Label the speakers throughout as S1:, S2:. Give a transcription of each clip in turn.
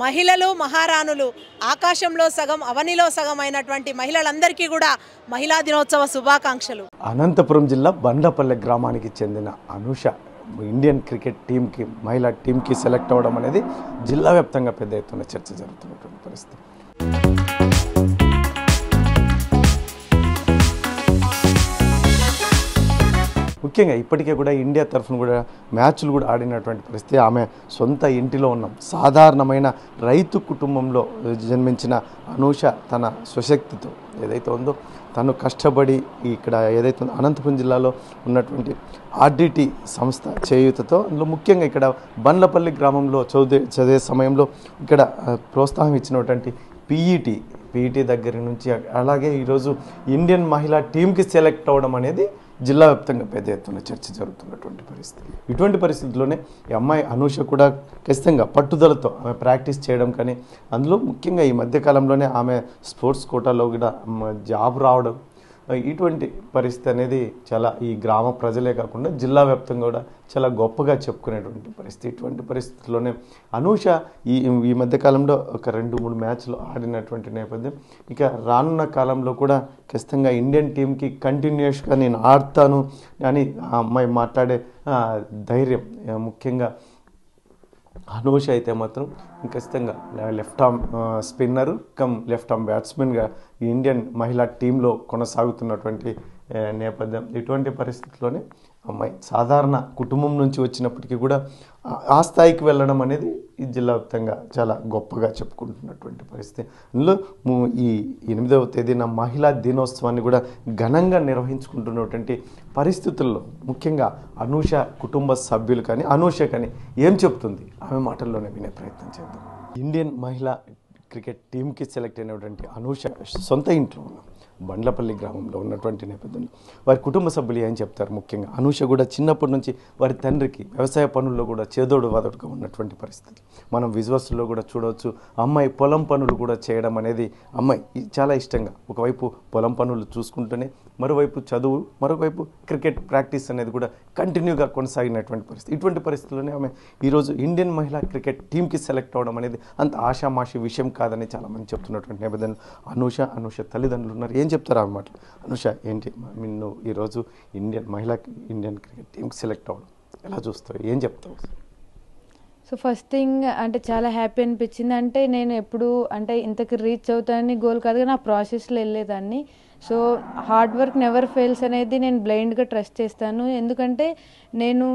S1: మహిళలు మహారాణులు ఆకాశంలో సగం అవనిలో సగం అయినటువంటి మహిళలందరికీ కూడా మహిళా దినోత్సవ శుభాకాంక్షలు.
S2: అనంతపురం జిల్లా బండ్లపల్లె గ్రామానికి చెందిన అనూష ఇండియన్ క్రికెట్ టీంకి మహిళా టీంకి సెలెక్ట్ అవ్వడం అనేది జిల్లా వ్యాప్తంగా పెద్ద ఎత్తున చర్చ జరుగుతున్నటువంటి పరిస్థితి. ముఖ్యంగా ఇప్పటికే కూడా ఇండియా తరఫున కూడా మ్యాచ్లు కూడా ఆడినటువంటి పరిస్థితి. ఆమె సొంత ఇంటిలో ఉన్న సాధారణమైన రైతు కుటుంబంలో జన్మించిన అనూష తన స్వశక్తితో ఏదైతే ఉందో తను కష్టపడి ఇక్కడ ఏదైతే ఉందో అనంతపురం జిల్లాలో ఉన్నటువంటి ఆర్డిటి సంస్థ చేయూతతో అందులో ముఖ్యంగా ఇక్కడ బండ్లపల్లి గ్రామంలో చదివే సమయంలో ఇక్కడ ప్రోత్సాహం ఇచ్చినటువంటి పీఈటీ దగ్గర నుంచి అలాగే ఈరోజు ఇండియన్ మహిళా టీంకి సెలెక్ట్ అవ్వడం అనేది జిల్లా వ్యాప్తంగా పెద్ద ఎత్తున చర్చ జరుగుతున్నటువంటి పరిస్థితి. ఇటువంటి పరిస్థితుల్లోనే ఈ అమ్మాయి అనూష కూడా ఖచ్చితంగా పట్టుదలతో ఆమె ప్రాక్టీస్ చేయడం కానీ అందులో ముఖ్యంగా ఈ మధ్యకాలంలోనే ఆమె స్పోర్ట్స్ కోటాలో కూడా జాబ్ రావడం ఇటువంటి పరిస్థితి అనేది చాలా ఈ గ్రామ ప్రజలే కాకుండా జిల్లా వ్యాప్తంగా కూడా చాలా గొప్పగా చెప్పుకునేటువంటి పరిస్థితి. ఇటువంటి పరిస్థితుల్లోనే అనూష ఈ మధ్యకాలంలో ఒక 2-3 మ్యాచ్లు ఆడినటువంటి నేపథ్యం ఇక రానున్న కాలంలో కూడా ఖచ్చితంగా ఇండియన్ టీంకి కంటిన్యూస్గా నేను ఆడతాను అని ఆ అమ్మాయి మాట్లాడే ధైర్యం ముఖ్యంగా అనూష అయితే మాత్రం ఖచ్చితంగా left arm spinner cum left arm బ్యాట్స్మెన్గా ఇండియన్ మహిళా టీంలో కొనసాగుతున్నటువంటి నేపథ్యం. ఇటువంటి పరిస్థితుల్లోనే అమ్మాయి సాధారణ కుటుంబం నుంచి వచ్చినప్పటికీ కూడా ఆ స్థాయికి వెళ్ళడం అనేది ఈ జిల్లా వ్యాప్తంగా చాలా గొప్పగా చెప్పుకుంటున్నటువంటి పరిస్థితి. అందులో ఈ 8వ తేదీన మహిళా దినోత్సవాన్ని కూడా ఘనంగా నిర్వహించుకుంటున్నటువంటి పరిస్థితుల్లో ముఖ్యంగా అనూష కుటుంబ సభ్యులు కానీ అనూష కానీ ఏం చెప్తుంది ఆమె మాటల్లోనే వినే ప్రయత్నం చేద్దాం. ఇండియన్ మహిళా క్రికెట్ టీంకి సెలెక్ట్ అయినటువంటి అనూష సొంత ఇంట్లో ఉన్నాం బండ్లపల్లి గ్రామంలో ఉన్నటువంటి నేపథ్యంలో వారి కుటుంబ సభ్యులు ఏం చెప్తారు. ముఖ్యంగా అనూష కూడా చిన్నప్పటి నుంచి వారి తండ్రికి వ్యవసాయ పనుల్లో కూడా చేదోడు వాదోడుగా ఉన్నటువంటి పరిస్థితి మనం విజువల్స్లో కూడా చూడవచ్చు. అమ్మాయి పొలం పనులు కూడా చేయడం అనేది అమ్మాయి చాలా ఇష్టంగా ఒకవైపు పొలం పనులు చూసుకుంటూనే మరోవైపు చదువు మరోవైపు క్రికెట్ ప్రాక్టీస్ అనేది కూడా కంటిన్యూగా కొనసాగినటువంటి పరిస్థితి. ఇటువంటి పరిస్థితుల్లోనే ఆమె ఈరోజు ఇండియన్ మహిళా క్రికెట్ టీంకి సెలెక్ట్ అవ్వడం అనేది అంత ఆషామాషి విషయం కాదని చాలామంది చెప్తున్నటువంటి నేపథ్యంలో అనూష తల్లిదండ్రులు ఉన్నారు. ఏం చెప్తారు అన్నమాట. అనూష ఏంటి నువ్వు ఈరోజు ఇండియన్ క్రికెట్ టీంకి సెలెక్ట్ అవ్వడం ఎలా చూస్తావు, ఏం చెప్తావు?
S3: సో ఫస్ట్ థింగ్ అంటే చాలా హ్యాపీ అనిపించింది. అంటే నేను ఎప్పుడు అంటే ఇంతకు రీచ్ అవుతానని గోల్ కాదు కానీ ఆ ప్రాసెస్లో వెళ్ళేదాన్ని. So hard work never fails అనేది నేను బ్లైండ్గా ట్రస్ట్ చేస్తాను. ఎందుకంటే నేను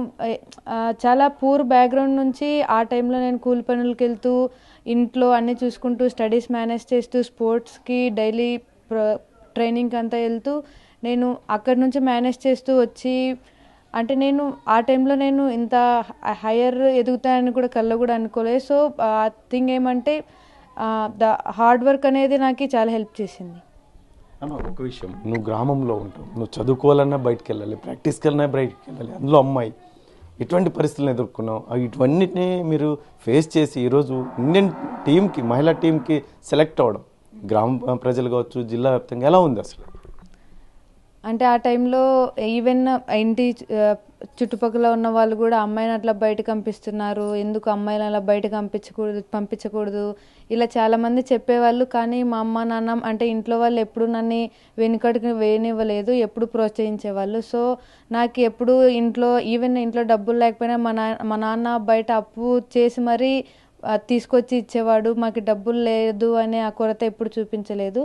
S3: చాలా పూర్ బ్యాక్గ్రౌండ్ నుంచి ఆ టైంలో నేను కూలి పనులకి వెళ్తూ ఇంట్లో అన్నీ చూసుకుంటూ స్టడీస్ మేనేజ్ చేస్తూ స్పోర్ట్స్కి డైలీ ట్రైనింగ్కి అంతా వెళ్తూ నేను అక్కడి నుంచి మేనేజ్ చేస్తూ వచ్చి అంటే నేను ఆ టైంలో నేను ఇంత హయ్యర్ ఎదుగుతానని కూడా కళ్ళ కూడా అనుకోలేదు. సో ఆ థింగ్ ఏమంటే ద హార్డ్ వర్క్ అనేది నాకు చాలా హెల్ప్ చేసింది.
S2: ఒక విషయం, నువ్వు గ్రామంలో ఉంటావు, నువ్వు చదువుకోవాలన్నా బయటకు వెళ్ళాలి, ప్రాక్టీస్కి వెళ్ళినా బయటకు వెళ్ళాలి, అందులో అమ్మాయి ఇటువంటి పరిస్థితులను ఎదుర్కొన్నావు. ఇవన్నిటిని మీరు ఫేస్ చేసి ఈరోజు ఇండియన్ టీంకి మహిళా టీంకి సెలెక్ట్ అవ్వడం గ్రామ ప్రజలు కావచ్చు జిల్లా వ్యాప్తంగా ఎలా ఉంది అసలు?
S3: అంటే ఆ టైంలో ఈవెన్ ఇంటి చుట్టుపక్కల ఉన్న వాళ్ళు కూడా అమ్మాయిని అట్లా బయట పంపిస్తున్నారు, ఎందుకు అమ్మాయిని అలా బయట పంపించకూడదు ఇలా చాలామంది చెప్పేవాళ్ళు. కానీ మా అమ్మ నాన్న అంటే ఇంట్లో వాళ్ళు ఎప్పుడు నన్ను వెనుకడికి వేయనివ్వలేదు, ఎప్పుడు ప్రోత్సహించేవాళ్ళు. సో నాకు ఎప్పుడు ఈవెన్ ఇంట్లో డబ్బులు లేకపోయినా మా నాన్న బయట అప్పు చేసి మరీ తీసుకొచ్చి ఇచ్చేవాడు. మాకు డబ్బులు లేదు అనే ఆ కొరత ఎప్పుడు చూపించలేదు.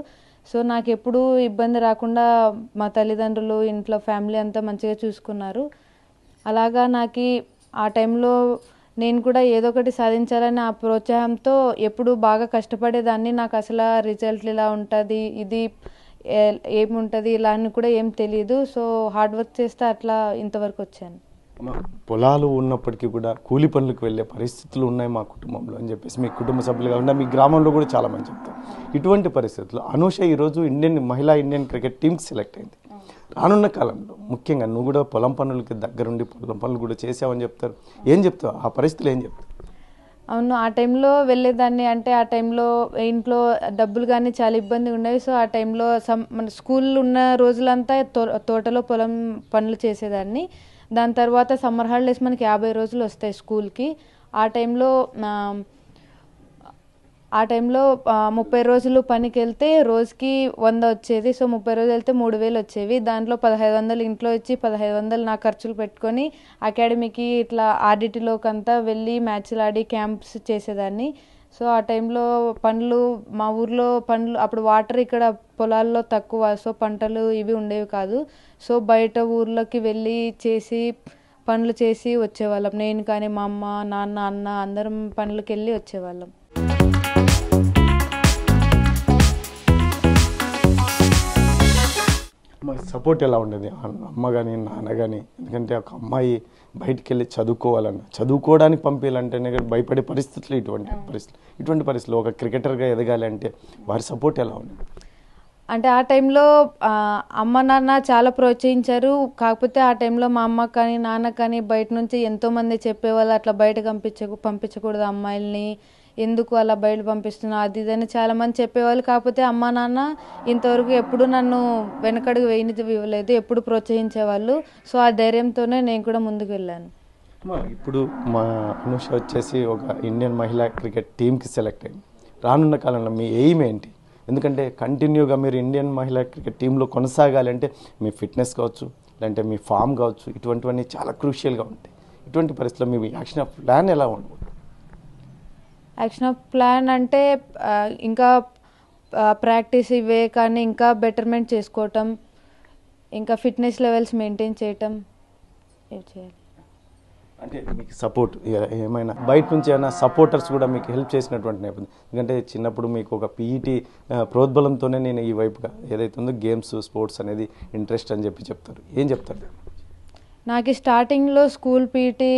S3: సో నాకు ఎప్పుడూ ఇబ్బంది రాకుండా మా తల్లిదండ్రులు ఇంట్లో ఫ్యామిలీ అంతా మంచిగా చూసుకున్నారు. అలాగా నాకు ఆ టైంలో నేను కూడా ఏదో ఒకటి సాధించాలని ఆ ప్రోత్సాహంతో ఎప్పుడు బాగా కష్టపడేదాన్ని. నాకు అసలు రిజల్ట్ ఇలా ఉంటుంది, ఇది ఏముంటుంది ఇలా అని కూడా ఏం తెలియదు. సో హార్డ్ వర్క్ చేస్తే అట్లా ఇంతవరకు వచ్చాను.
S2: పొలాలు ఉన్నప్పటికీ కూడా కూలి పనులకు వెళ్ళే పరిస్థితులు ఉన్నాయి మా కుటుంబంలో అని చెప్పేసి మీ కుటుంబ సభ్యులు కాకుండా మీ గ్రామంలో కూడా చాలామంది చెప్తారు. ఇటువంటి పరిస్థితుల్లో అనూష ఈరోజు ఇండియన్ క్రికెట్ టీంకి సెలెక్ట్ అయింది. రానున్న కాలంలో ముఖ్యంగా నువ్వు కూడా పొలం పనులకి దగ్గరుండి పొలం పనులు కూడా చేసావని చెప్తారు. ఏం చెప్తావు ఆ పరిస్థితులు, ఏం చెప్తావు?
S3: అవును, ఆ టైంలో వెళ్ళేదాన్ని. అంటే ఆ టైంలో ఇంట్లో డబ్బులు కానీ చాలా ఇబ్బంది ఉండేవి. సో ఆ టైంలో మన స్కూల్ ఉన్న రోజులంతా తోటలో పొలం పనులు చేసేదాన్ని. దాని తర్వాత సమ్మర్ హాలిడేస్ మనకి 50 రోజులు వస్తాయి స్కూల్కి. ఆ టైంలో ఆ టైంలో 30 రోజులు పనికి వెళ్తే రోజుకి 100 వచ్చేది. సో 30 రోజులు వెళ్తే 3000 వచ్చేవి. దాంట్లో 1500 ఇంట్లో ఇచ్చి 1500 నా ఖర్చులు పెట్టుకొని అకాడమీకి ఇట్లా ఆర్డిటీలోకి అంతా వెళ్ళి మ్యాచ్లు ఆడి క్యాంప్స్ చేసేదాన్ని. సో ఆ టైంలో పండ్లు మా ఊర్లో పండ్లు అప్పుడు వాటర్ ఇక్కడ పొలాల్లో తక్కువ. సో పంటలు ఇవి ఉండేవి కాదు. సో బయట ఊర్లోకి వెళ్ళి చేసి పనులు చేసి వచ్చేవాళ్ళం. నేను కానీ మా అమ్మ, నాన్న, అన్న అందరం పనులకి వెళ్ళి వచ్చేవాళ్ళం.
S2: సపోర్ట్ ఎలా ఉండేది అమ్మ కానీ నాన్న కానీ? ఎందుకంటే ఒక అమ్మాయి బయటికి వెళ్ళి చదువుకోవడానికి పంపించాలంటేనే భయపడే పరిస్థితులు ఇటువంటి పరిస్థితులు ఒక క్రికెటర్గా ఎదగాలి అంటే వారి సపోర్ట్ ఎలా ఉండేది?
S3: అంటే ఆ టైంలో అమ్మ నాన్న చాలా ప్రోత్సహించారు. కాకపోతే ఆ టైంలో మా అమ్మ కానీ నాన్న కానీ బయట నుంచి ఎంతోమంది చెప్పేవాళ్ళు, అట్లా బయట పంపించకూడదు అమ్మాయిల్ని, ఎందుకు అలా బయట పంపిస్తున్నా అది ఇదని చాలామంది చెప్పేవాళ్ళు. కాకపోతే అమ్మ నాన్న ఇంతవరకు ఎప్పుడు నన్ను వెనకడుగు వేయలేదు, ఎప్పుడు ప్రోత్సహించేవాళ్ళు. సో ఆ ధైర్యంతోనే నేను కూడా ముందుకు వెళ్ళాను.
S2: ఇప్పుడు మా అనుష వచ్చేసి ఒక ఇండియన్ మహిళా క్రికెట్ టీంకి సెలెక్ట్ అయింది. రానున్న కాలంలో మీ ఎయిమ్ ఏంటి? ఎందుకంటే కంటిన్యూగా మీరు ఇండియన్ మహిళా క్రికెట్ టీంలో కొనసాగాలి అంటే మీ ఫిట్నెస్ కావచ్చు, లేదంటే మీ ఫామ్ కావచ్చు, ఇటువంటివన్నీ చాలా క్రూషియల్గా ఉంటాయి. ఇటువంటి పరిస్థితుల్లో మీ యాక్షన్ ఆఫ్ ప్లాన్ ఎలా ఉండదు?
S3: యాక్షన్ ఆఫ్ ప్లాన్ అంటే ఇంకా ప్రాక్టీస్ ఇవే, కానీ ఇంకా బెటర్మెంట్ చేసుకోవటం, ఇంకా ఫిట్నెస్ లెవెల్స్ మెయింటైన్ చేయటం ఇవి చేయాలి.
S2: అంటే మీకు సపోర్ట్ ఏమైనా బయట నుంచి ఏమైనా సపోర్టర్స్ కూడా మీకు హెల్ప్ చేసినటువంటి నేపథ్యం? ఎందుకంటే చిన్నప్పుడు మీకు ఒక పీఈటీ ప్రోద్బలంతోనే నేను ఈ వైపుగా ఏదైతే ఉందో గేమ్స్ స్పోర్ట్స్ అనేది ఇంట్రెస్ట్ అని చెప్తారు. ఏం చెప్తారు?
S3: నాకు స్టార్టింగ్లో స్కూల్ పీటీ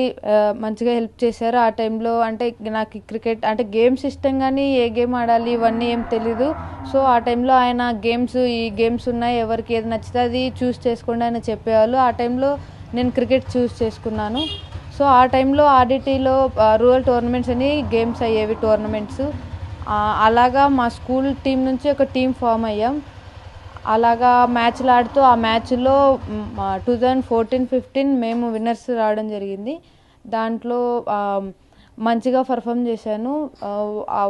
S3: మంచిగా హెల్ప్ చేశారు. ఆ టైంలో అంటే నాకు క్రికెట్ అంటే గేమ్స్ ఇష్టం, కానీ ఏ గేమ్ ఆడాలి ఇవన్నీ ఏం తెలీదు. సో ఆ టైంలో ఆయన ఈ గేమ్స్ ఉన్నాయి, ఎవరికి ఏది నచ్చితే అది చూస్ చేసుకోండి అని చెప్పేవాళ్ళు. ఆ టైంలో నేను క్రికెట్ చూస్ చేసుకున్నాను. సో ఆ టైంలో ఆర్డిటీలో రూరల్ టోర్నమెంట్స్ అని గేమ్స్ అయ్యేవి, టోర్నమెంట్స్. అలాగా మా స్కూల్ టీం నుంచి ఒక టీం ఫామ్ అయ్యాం. అలాగా మ్యాచ్లు ఆడుతూ ఆ మ్యాచ్లో 2014-15 మేము విన్నర్స్ రావడం జరిగింది. దాంట్లో మంచిగా పర్ఫామ్ చేశాను.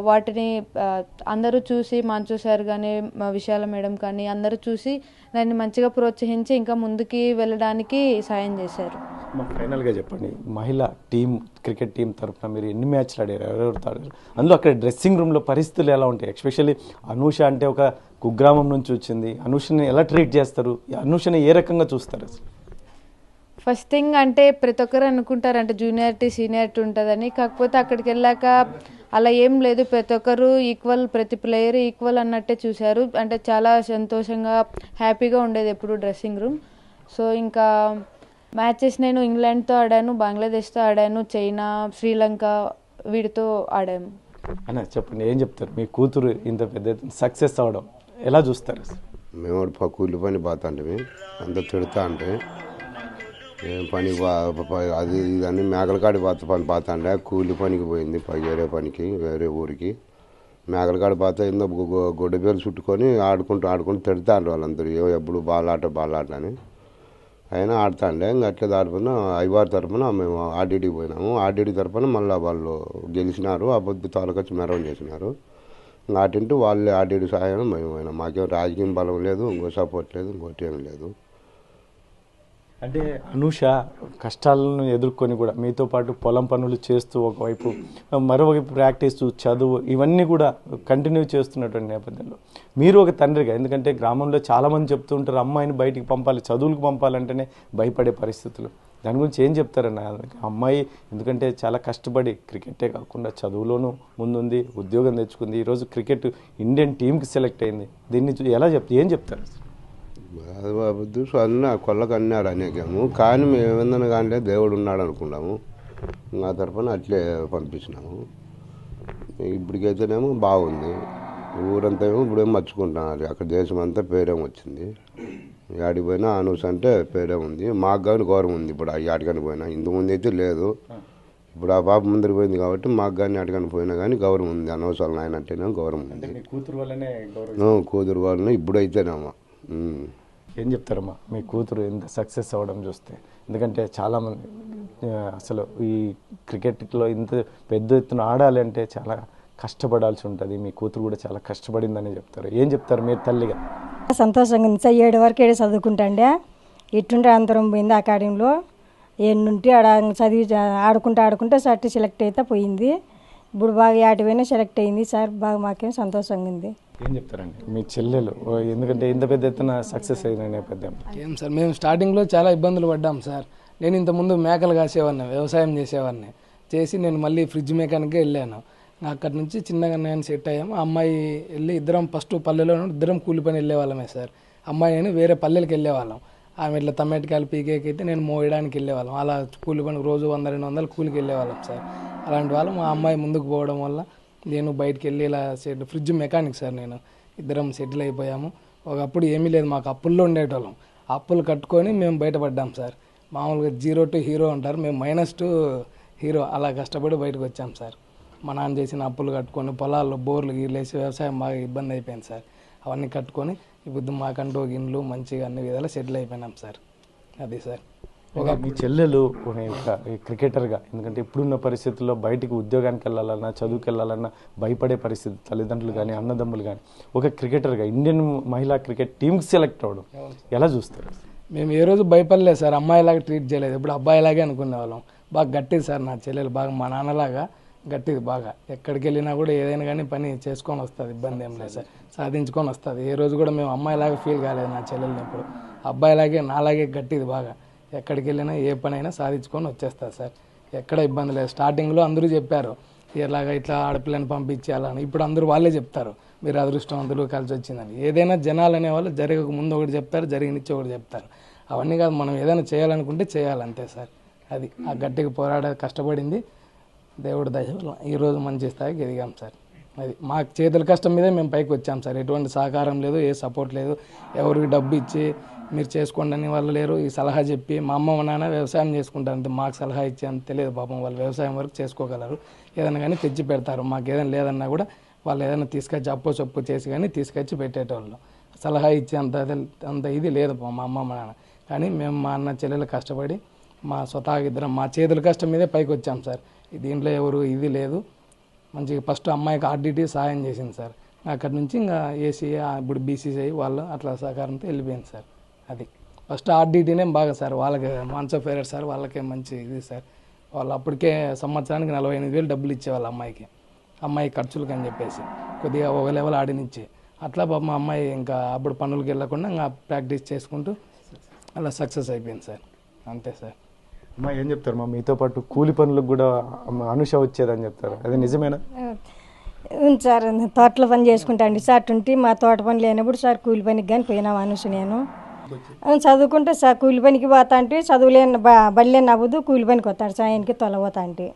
S3: వాటిని అందరూ చూసి మంచు సార్ కానీ విశాల మేడం కానీ అందరూ చూసి దాన్ని మంచిగా ప్రోత్సహించి ఇంకా ముందుకి వెళ్ళడానికి సాయం చేశారు.
S2: ఫైనల్గా చెప్పండి, మహిళా టీం క్రికెట్ టీం తరఫున మీరు ఎన్ని మ్యాచ్లు ఆడారు, ఎవరెవరితో ఆడారు? అందులో అక్కడ డ్రెస్సింగ్ రూమ్లో పరిస్థితులు ఎలా ఉంటాయి? ఎస్పెషల్లీ అనూష అంటే ఒక కుగ్రామం నుంచి వచ్చింది. అనూషని ఎలా ట్రీట్ చేస్తారు? అనూషని ఏ రకంగా చూస్తారు అసలు?
S3: ఫస్ట్ థింగ్ అంటే ప్రతి ఒక్కరు అనుకుంటారు అంటే జూనియారిటీ సీనియారిటీ ఉంటుందని. కాకపోతే అక్కడికి వెళ్ళాక అలా ఏం లేదు. ప్రతి ఒక్కరు ఈక్వల్, ప్రతి ప్లేయర్ ఈక్వల్ అన్నట్టే చూశారు. అంటే చాలా సంతోషంగా హ్యాపీగా ఉండేది ఎప్పుడు డ్రెస్సింగ్ రూమ్. సో ఇంకా మ్యాచెస్ నేను ఇంగ్లాండ్తో ఆడాను, బంగ్లాదేశ్తో ఆడాను, చైనా, శ్రీలంక వీటితో ఆడాము.
S2: అన్న చెప్పండి, ఏం చెప్తారు? మీ కూతురు ఇంత పెద్ద సక్సెస్ అవ్వడం ఎలా చూస్తారు?
S4: మేము కూలి పని పోతా అంటే అంత తిడతా అంటే ఏం పని అది ఇదని మేకలకాడి పోతా అంటే కూలి పనికి పోయింది, వేరే పనికి వేరే ఊరికి. మేకలకాడ పోతా ఏందో గొడ్డ పేరు చుట్టుకొని ఆడుకుంటూ తిడతా అంటారు వాళ్ళందరూ, ఎప్పుడు బాలాట అని. అయినా ఆడుతాండే ఇంకా అట్లా తరపున ఐవారి తరపున మేము ఆర్డీడీకి పోయినాము. ఆర్డీడీ తరపున మళ్ళీ వాళ్ళు గెలిచినారు, ఆ పొద్దు తాలకొచ్చి మెరవం చేసినారు. ఇంకా అటింటూ వాళ్ళే ఆర్డీడీ సహాయం మేము పోయినాం. మాకేం రాజకీయం బలం లేదు, ఇంకో సపోర్ట్ లేదు, ఇంకోటి ఏం లేదు.
S2: అంటే అనూష కష్టాలను ఎదుర్కొని కూడా మీతో పాటు పొలం పనులు చేస్తూ ఒకవైపు మరోవైపు ప్రాక్టీస్, చదువు ఇవన్నీ కూడా కంటిన్యూ చేస్తున్నటువంటి నేపథ్యంలో మీరు ఒక తండ్రిగా, ఎందుకంటే గ్రామంలో చాలామంది చెప్తూ ఉంటారు అమ్మాయిని బయటికి పంపాలి, చదువులకు పంపాలంటేనే భయపడే పరిస్థితులు. దాని గురించి ఏం చెప్తారన్న? అమ్మాయి ఎందుకంటే చాలా కష్టపడి క్రికెటే కాకుండా చదువులోనూ ముందుంది, ఉద్యోగం తెచ్చుకుంది, ఈరోజు క్రికెట్ ఇండియన్ టీంకి సెలెక్ట్ అయింది. దీన్ని ఎలా ఏం చెప్తారు?
S4: అన్న కొల్లకు అన్నాడు అనేకేమో, కానీ మేము ఏమన్నా కానీ దేవుడు ఉన్నాడు అనుకున్నాము. ఆ తరఫున అట్లే పంపించినాము. ఇప్పటికైతేనేమో బాగుంది, ఊరంతా ఏమో ఇప్పుడేమో మర్చుకుంటున్నారు. అక్కడ దేశం అంతా పేరేం వచ్చింది. ఆడికి పోయినా అనూస్ అంటే పేరే ఉంది, మాకు కానీ గౌరవం ఉంది. ఇప్పుడు ఆడికని పోయినా ఇంతకుముందు అయితే లేదు, ఇప్పుడు ఆ పాప ముందరికి పోయింది కాబట్టి మాకు కానీ ఆడికని పోయినా కానీ గౌరవం ఉంది. అనూస్ వాళ్ళ నాయన అంటేనే గౌరవం ఉంది, కూతురు వాళ్ళని ఇప్పుడైతేనేమో.
S2: ఏం చెప్తారమ్మా మీ కూతురు ఎంత సక్సెస్ అవ్వడం చూస్తే? ఎందుకంటే చాలామంది అసలు ఈ క్రికెట్లో ఇంత పెద్ద ఎత్తున ఆడాలి అంటే చాలా కష్టపడాల్సి ఉంటుంది, మీ కూతురు కూడా చాలా కష్టపడిందని చెప్తారు. ఏం చెప్తారు మీరు తల్లిగా?
S5: సంతోషంగా ఉంది సార్. 7 వరకు చదువుకుంటాండే, ఇట్టుంటే అందరం పోయింది అకాడమీలో. ఎన్నుంటే ఆడ చదివి ఆడుకుంటే సర్టి సెలెక్ట్ అయితే పోయింది. ఇప్పుడు బాగా ఆటిపోయినా సెలెక్ట్ అయింది సార్. బాగా మాకేం సంతోషంగా ఉంది.
S2: ఏం చెప్తారండి మీ చెల్లెలు, ఎందుకంటే ఇంత పెద్ద ఎత్తున సక్సెస్ అయిన నేపథ్యం?
S6: ఏం సార్, మేము స్టార్టింగ్లో చాలా ఇబ్బందులు పడ్డాం సార్. నేను ఇంతకుముందు మేకలు కాసేవాడిని, వ్యవసాయం చేసేవాడిని. చేసి నేను మళ్ళీ ఫ్రిడ్జ్ మెకానిక్గా వెళ్ళాను. అక్కడి నుంచి చిన్నగా నేను సెట్ అయ్యాము. అమ్మాయి వెళ్ళి ఇద్దరం ఫస్ట్ పల్లెలో ఇద్దరం కూలి పని వెళ్ళేవాళ్ళమే సార్. అమ్మాయి నేను వేరే పల్లెలకు వెళ్ళేవాళ్ళం. ఆమె ఇట్లా టమాటకాయలు పీకేకి అయితే నేను మోయడానికి వెళ్ళేవాళ్ళం. అలా కూలి పని రోజు 100-200 కూలికి వెళ్ళేవాళ్ళం సార్. అలాంటి వాళ్ళు మా అమ్మాయి ముందుకు పోవడం వల్ల నేను బయటికి వెళ్ళి ఇలా ఫ్రిడ్జ్ మెకానిక్ సార్. నేను ఇద్దరం సెటిల్ అయిపోయాము. ఒకప్పుడు ఏమీ లేదు, మాకు అప్పుల్లో ఉండేటోళ్ళం. అప్పులు కట్టుకొని మేము బయటపడ్డాం సార్. మామూలుగా 0 to హీరో అంటారు, మేము -2 to హీరో. అలా కష్టపడి బయటకు వచ్చాం సార్. మా నాన్న చేసిన అప్పులు కట్టుకొని పొలాల్లో బోర్లు గీలేసి వ్యవసాయం బాగా ఇబ్బంది అయిపోయింది సార్. అవన్నీ కట్టుకొని ఇప్పుడు మాకంటూ ఇండ్లు మంచిగా అన్ని విధాలు సెటిల్ అయిపోయినాం సార్. అది సార్.
S2: మీ చెల్లెలు ఒక క్రికెటర్గా, ఎందుకంటే ఇప్పుడున్న పరిస్థితుల్లో బయటికి ఉద్యోగానికి వెళ్ళాలన్నా చదువుకు వెళ్ళాలన్నా భయపడే పరిస్థితి, తల్లిదండ్రులు కానీ అన్నదమ్ములు కానీ. ఒక క్రికెటర్గా ఇండియన్ మహిళా క్రికెట్ టీంకి సెలెక్ట్ అవ్వడం ఎలా చూస్తారు?
S6: మేము ఏ రోజు భయపడలేదు సార్, అమ్మాయిలాగా ట్రీట్ చేయలేదు, ఇప్పుడు అబ్బాయిలాగే అనుకునే వాళ్ళం. బాగా గట్టిది సార్ నా చెల్లెలు, బాగా మా నాన్నలాగా గట్టిది. బాగా ఎక్కడికి వెళ్ళినా కూడా ఏదైనా కానీ పని చేసుకొని వస్తుంది, ఇబ్బంది ఏం లేదు సార్, సాధించుకొని వస్తుంది. ఏ రోజు కూడా మేము అమ్మాయిలాగా ఫీల్ కాలేదు నా చెల్లెల్ని. ఎప్పుడు అబ్బాయిలాగే నాలాగే గట్టిది. బాగా ఎక్కడికి వెళ్ళినా ఏ పని అయినా సాధించుకొని వచ్చేస్తుంది సార్, ఎక్కడ ఇబ్బంది లేదు. స్టార్టింగ్లో అందరూ చెప్పారు ఇలాగ ఇట్లా ఆడపిల్లని పంపించేయాలని. ఇప్పుడు అందరూ వాళ్ళే చెప్తారు మీరు అదృష్టవంతులు కలిసి వచ్చిందని. ఏదైనా జనాలు అనేవాళ్ళు జరగక ముందు ఒకటి చెప్తారు, జరిగినిచ్చి ఒకటి చెప్తారు. అవన్నీ కాదు, మనం ఏదైనా చేయాలనుకుంటే చేయాలంతే సార్. అది ఆ గట్టిగా పోరాడే కష్టపడింది, దేవుడి దయ వల్ల ఈరోజు మంచి స్థాయికి ఎదిగాం సార్. అది మా చేతుల కష్టం మీదే మేము పైకి వచ్చాం సార్. ఎటువంటి సహకారం లేదు, ఏ సపోర్ట్ లేదు. ఎవరికి డబ్బు ఇచ్చి మీరు చేసుకోండి అని వాళ్ళు లేరు. ఈ సలహా చెప్పి మా అమ్మ మా నాన్న వ్యవసాయం చేసుకుంటారు అంతే, మాకు సలహా ఇచ్చి అంత తెలియదు పాపం. వాళ్ళు వ్యవసాయం వరకు చేసుకోగలరు, ఏదైనా కానీ తెచ్చి పెడతారు. మాకు ఏదైనా లేదన్నా కూడా వాళ్ళు ఏదైనా తీసుకొచ్చి అప్పు చేసి కానీ తీసుకొచ్చి పెట్టేటోళ్ళు. సలహా ఇచ్చి అంత ఇది లేదు మా అమ్మ మా నాన్న. కానీ మేము మా అన్న చెల్లెలు కష్టపడి మా స్వతహాగా ఇద్దరం మా చేతుల కష్టం మీదే పైకి వచ్చాం సార్. దీంట్లో ఎవరు ఇది లేదు. మంచిగా ఫస్ట్ అమ్మాయికి ఆర్డిటీ సహాయం చేసింది సార్. అక్కడి నుంచి ఇంకా ఏసీ ఇప్పుడు బీసీసీ వాళ్ళు అట్లా సహకారంతో వెళ్ళిపోయింది సార్. అది ఫస్ట్ ఆర్డిటీనే బాగా సార్, వాళ్ళకి మాన్సో ఫేరర్ సార్, వాళ్ళకే మంచి ఇది సార్. వాళ్ళు అప్పటికే సంవత్సరానికి 48,000 డబ్బులు ఇచ్చేవాళ్ళు అమ్మాయి ఖర్చులకు అని చెప్పేసి, కొద్దిగా ఒక లెవెల్ ఆడినిచ్చి. అట్లా మా అమ్మాయి ఇంకా అప్పుడు పనులకు వెళ్ళకుండా ఇంకా ప్రాక్టీస్ చేసుకుంటూ అలా సక్సెస్ అయిపోయింది సార్. అంతే సార్.
S2: అమ్మా ఏం చెప్తారు? మా మీతో పాటు కూలి పనులకు కూడా అనుష వచ్చేదని చెప్తారు, అది నిజమేనా?
S5: సార్ తోటలో పని చేసుకుంటాండి సార్. అటుంటే మా తోట పని లేనప్పుడు సార్ కూలి పనికి కానీ పోయినాం అనుష నేను. చదువుకుంటే సార్ కూలి పనికి పోతా అంటే చదువులేని బడిలేని అవ్వదు, కూలి పనికి వస్తాడు సాయానికి తొలపోతా అంటే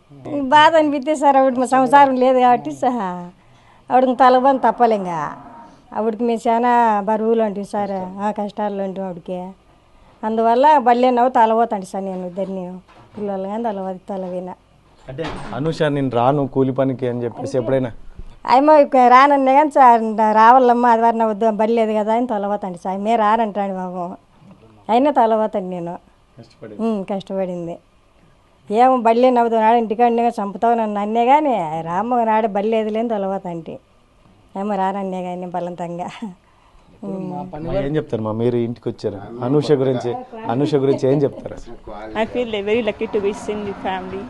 S5: బాధ అనిపిస్తే సార్. ఆవిడ సంసారం లేదు కాబట్టి సహా ఆవిడకి తలబని తప్పలేంగా. ఆవిడకి మేము చాలా బరువులు ఉంటాం సార్, కష్టాలు ఉంటాం ఆవిడకి. అందువల్ల బడిలేని అవ్వ తలపోతాండి సార్. నేను ఇద్దరిని పిల్లలు కానీ తలవినా
S2: అంటే అనుష నేను రాను కూలి పనికి అని చెప్పేసి ఎప్పుడైనా
S5: ఆయమ్మ రానన్నే కానీ సార్ రావాలమ్మా అది వారిన వద్దు బడి లేదు కదా అని తొలవతండి సార్. మే రానంటాడు బాబు, అయినా తొలవతండి నేను. కష్టపడింది. ఏమో బడిలే నవ్వుతున్నాడు ఇంటికాడనే చంపుతావు నన్ను అన్నే కానీ రామ్మ నాడే బడి లేదు లేని తొలవతండి. ఏమో రానన్నే కానీ బలవంతంగా.
S2: ఏం చెప్తారు మా మీరు ఇంటికి వచ్చారు అనుష గురించి ఏం చెప్తారు?
S7: I feel very lucky to be in the family.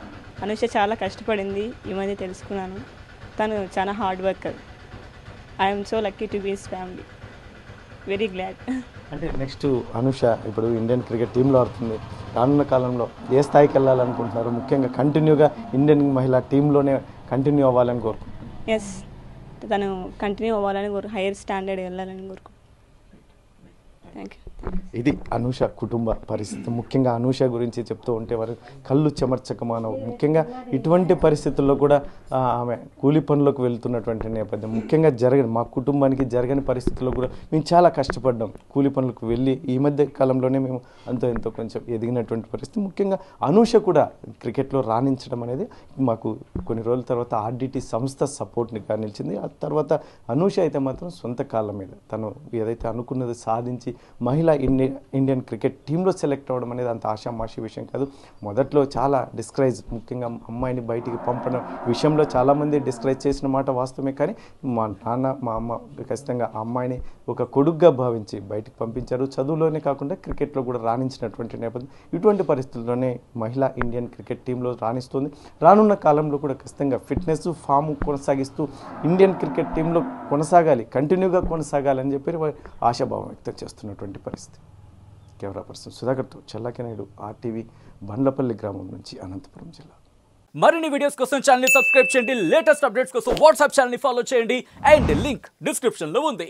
S7: Anusha చాలా కష్టపడింది, ఈ మధ్య తెలుసుకున్నాను. తను చాలా hard worker. I'm so lucky to be his family, very glad.
S2: అంటే నెక్స్ట్ అనుష ఇప్పుడు ఇండియన్ క్రికెట్ టీంలో ఆడుతుంది. రానున్న కాలంలో ఏ స్థాయికి వెళ్ళాలనుకుంటున్నారు? ముఖ్యంగా కంటిన్యూగా ఇండియన్ మహిళా టీంలోనే కంటిన్యూ అవ్వాలని కోరుకుంటున్నారు.
S7: ఎస్, తను కంటిన్యూ అవ్వాలని హైయర్ స్టాండర్డ్ వెళ్ళాలని కోరుకుంటున్నాను. Thank you.
S2: ఇది అనూష కుటుంబ పరిస్థితి. ముఖ్యంగా అనూష గురించి చెప్తూ ఉంటే వారు కళ్ళు చెమర్చకమానవు. ముఖ్యంగా ఇటువంటి పరిస్థితుల్లో కూడా ఆమె కూలి పనులకు వెళ్తున్నటువంటి నేపథ్యం ముఖ్యంగా మా కుటుంబానికి జరగని పరిస్థితుల్లో కూడా మేము చాలా కష్టపడ్డాం. కూలి పనులకు వెళ్ళి ఈ మధ్య కాలంలోనే మేము ఎంతో కొంచెం ఎదిగినటువంటి పరిస్థితి. ముఖ్యంగా అనూష కూడా క్రికెట్లో రాణించడం అనేది మాకు కొన్ని రోజుల తర్వాత ఆర్డిటీ సంస్థ సపోర్ట్గా నిలిచింది. ఆ తర్వాత అనూష అయితే మాత్రం సొంత కాళ్ళ మీద తను ఏదైతే అనుకున్నది సాధించి మహిళా మహిళా ఇండియన్ క్రికెట్ టీంలో సెలెక్ట్ అవ్వడం అనేది అంత ఆషామాషి విషయం కాదు. మొదట్లో చాలా డిస్కరేజ్, ముఖ్యంగా అమ్మాయిని బయటికి పంపడం విషయంలో చాలామంది డిస్కరేజ్ చేసిన మాట వాస్తవమే. కానీ మా నాన్న మా అమ్మ ఖచ్చితంగా ఆ అమ్మాయిని ఒక కొడుగ్గా భావించి బయటికి పంపించారు. చదువులోనే కాకుండా క్రికెట్లో కూడా రాణించినటువంటి నేపథ్యం. ఇటువంటి పరిస్థితుల్లోనే మహిళా ఇండియన్ క్రికెట్ టీంలో రాణిస్తుంది. రానున్న కాలంలో కూడా ఖచ్చితంగా ఫిట్నెస్ ఫామ్ కొనసాగిస్తూ ఇండియన్ క్రికెట్ టీంలో కొనసాగాలి, కంటిన్యూగా కొనసాగాలని చెప్పి ఆశాభావం వ్యక్తం చేస్తున్నటువంటి పరిస్థితి. కెమెరా పర్సన్ సుధాకర్తో చల్లాకి నాయుడు, RTV, బండ్లపల్లి గ్రామం నుంచి, అనంతపురం జిల్లా.
S8: మరిన్ని వీడియోస్ కోసం ఛానల్ ని సబ్స్క్రైబ్ చేయండి. లేటెస్ట్ అప్డేట్స్ కోసం వాట్సాప్ ఛానల్ ని ఫాలో చేయండి. అండ్ లింక్ డిస్క్రిప్షన్ లో ఉంది.